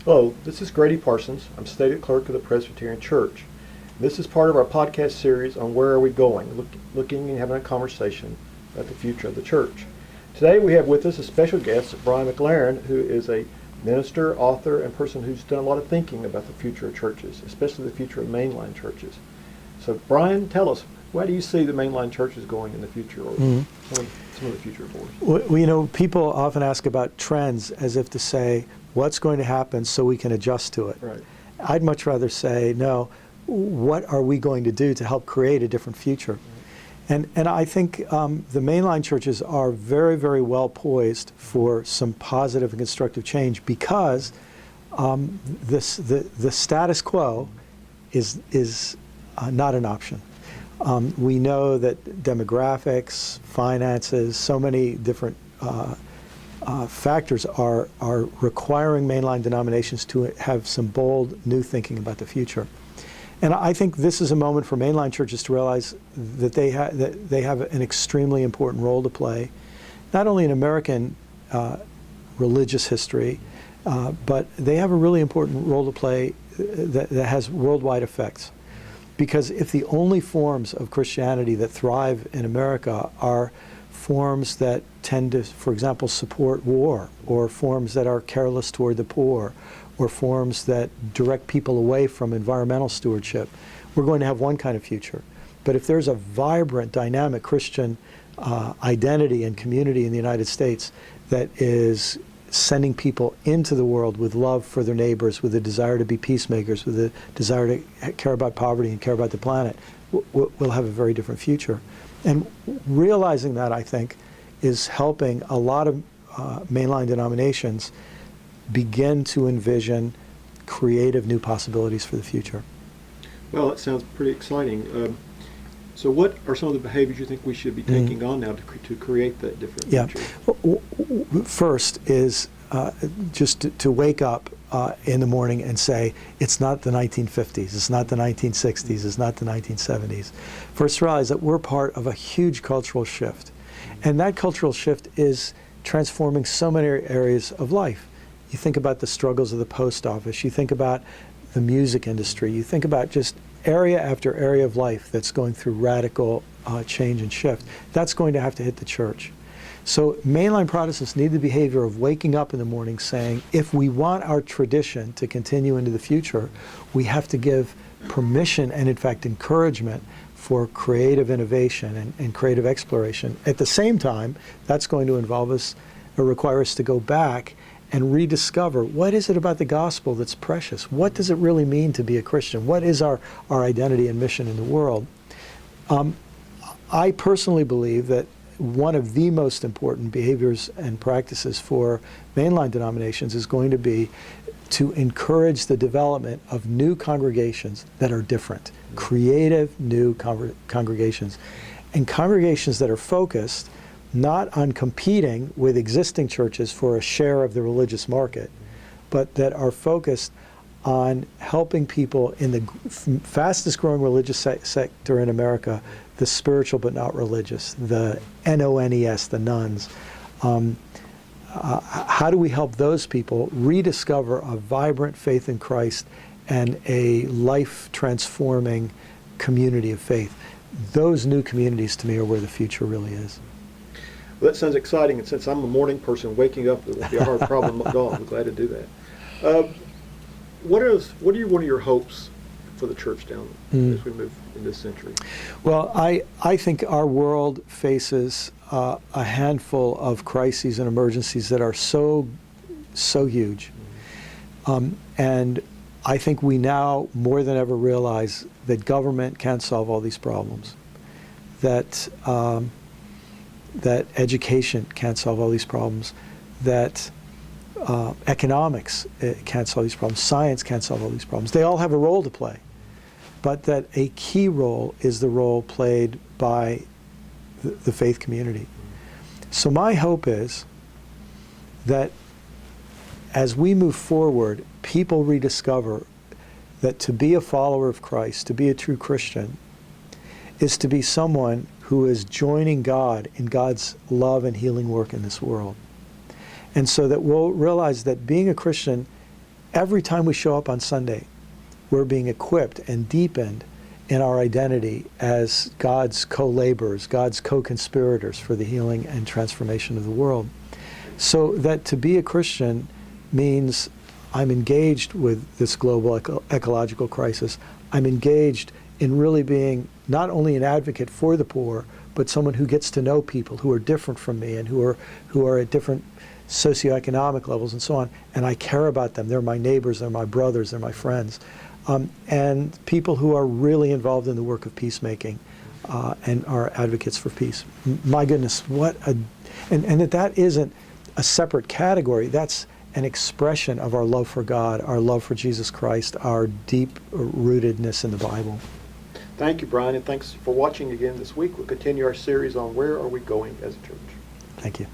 Hello, this is Gradye Parsons. I'm Stated Clerk of the Presbyterian Church. This is part of our podcast series on where are we going, looking and having a conversation about the future of the church. Today we have with us a special guest, Brian McLaren, who is a minister, author, and person who's done a lot of thinking about the future of churches, especially the future of mainline churches. So Brian, tell us, where do you see the mainline churches going in the future, or some of the future boards? Well, people often ask about trends as if to say, what's going to happen so we can adjust to it? Right. I'd much rather say, no, what are we going to do to help create a different future? Right. And I think the mainline churches are very, very well poised for some positive and constructive change because the status quo is not an option. We know that demographics, finances, so many different factors are requiring mainline denominations to have some bold new thinking about the future. And I think this is a moment for mainline churches to realize that they have an extremely important role to play, not only in American religious history, but they have a really important role to play that has worldwide effects. Because if the only forms of Christianity that thrive in America are forms that tend to, for example, support war, or forms that are careless toward the poor, or forms that direct people away from environmental stewardship, we're going to have one kind of future. But if there's a vibrant, dynamic Christian identity and community in the United States that is sending people into the world with love for their neighbors, with a desire to be peacemakers, with a desire to care about poverty and care about the planet, we'll have a very different future. And realizing that, I think, is helping a lot of mainline denominations begin to envision creative new possibilities for the future. Well, that sounds pretty exciting. So what are some of the behaviors you think we should be taking on now to create that different future? Well, first is just to wake up in the morning and say, it's not the 1950s, it's not the 1960s, it's not the 1970s. First, realize that we're part of a huge cultural shift. And that cultural shift is transforming so many areas of life. You think about the struggles of the post office, you think about the music industry, you think about just area after area of life that's going through radical change and shift. That's going to have to hit the church. So mainline Protestants need the behavior of waking up in the morning saying, if we want our tradition to continue into the future, we have to give permission and, in fact, encouragement for creative innovation and creative exploration. At the same time, that's going to involve us, or require us to go back and rediscover, what is it about the gospel that's precious? What does it really mean to be a Christian? What is our identity and mission in the world? I personally believe that one of the most important behaviors and practices for mainline denominations is going to be to encourage the development of new congregations that are different, creative new congregations, and congregations that are focused not on competing with existing churches for a share of the religious market, but that are focused on helping people in the fastest growing religious sector in America, the spiritual but not religious, the NONES, the nuns. How do we help those people rediscover a vibrant faith in Christ and a life-transforming community of faith? Those new communities, to me, are where the future really is. Well, that sounds exciting, and since I'm a morning person, waking up will be a hard problem at all. I'm glad to do that. What are one of your hopes for the church down as we move in this century? Well, I think our world faces a handful of crises and emergencies that are so huge. And I think we now more than ever realize that government can't solve all these problems, that education can't solve all these problems, that economics can't solve these problems, science can't solve all these problems. They all have a role to play, but that a key role is the role played by the faith community. So my hope is that as we move forward, people rediscover that to be a follower of Christ, to be a true Christian, is to be someone who is joining God in God's love and healing work in this world. And so that we'll realize that being a Christian every time we show up on Sunday, we're being equipped and deepened in our identity as God's co-laborers, God's co-conspirators for the healing and transformation of the world. So that to be a Christian means I'm engaged with this global ecological crisis. I'm engaged in really being not only an advocate for the poor, but someone who gets to know people who are different from me and who are at different socioeconomic levels and so on, and I care about them. They're my neighbors, they're my brothers, they're my friends. And people who are really involved in the work of peacemaking and are advocates for peace. My goodness, and that isn't a separate category. That's an expression of our love for God, our love for Jesus Christ, our deep rootedness in the Bible. Thank you, Brian, and thanks for watching again this week. We'll continue our series on Where Are We Going as a Church. Thank you.